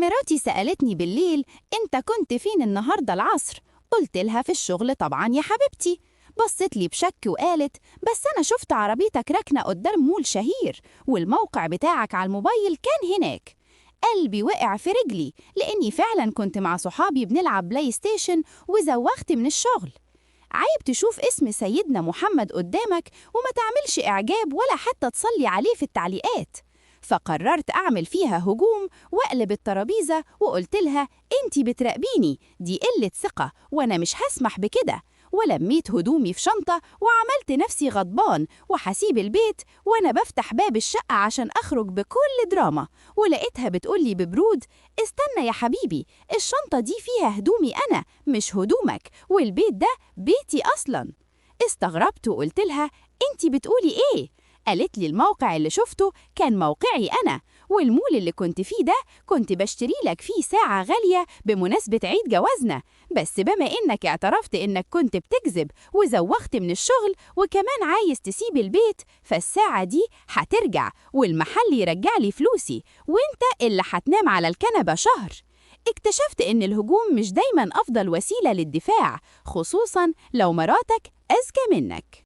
مراتي سألتني بالليل: أنت كنت فين النهاردة العصر؟ قلت لها في الشغل طبعا يا حبيبتي. بصت لي بشك وقالت: بس أنا شفت عربيتك راكنة قدام مول شهير، والموقع بتاعك على الموبايل كان هناك. قلبي وقع في رجلي، لأني فعلا كنت مع صحابي بنلعب بلاي ستيشن وزوغت من الشغل. عيب تشوف اسم سيدنا محمد قدامك وما تعملش إعجاب ولا حتى تصلي عليه في التعليقات. فقررت أعمل فيها هجوم وأقلب الترابيزة وقلت لها: أنتي بتراقبيني، دي قلة ثقة وأنا مش هسمح بكده. ولميت هدومي في شنطة وعملت نفسي غضبان وحسيب البيت وأنا بفتح باب الشقة عشان أخرج بكل دراما، ولقيتها بتقولي ببرود: استنى يا حبيبي، الشنطة دي فيها هدومي أنا مش هدومك، والبيت ده بيتي أصلاً. استغربت وقلت لها: أنتي بتقولي إيه؟ قالت لي: الموقع اللي شفته كان موقعي أنا، والمول اللي كنت فيه ده كنت بشتري لك فيه ساعة غالية بمناسبة عيد جوازنا، بس بما إنك اعترفت إنك كنت بتكذب وزوغت من الشغل وكمان عايز تسيب البيت، فالساعة دي هترجع والمحل يرجع لي فلوسي، وإنت اللي هتنام على الكنبة شهر. اكتشفت إن الهجوم مش دايما أفضل وسيلة للدفاع، خصوصا لو مراتك أذكى منك.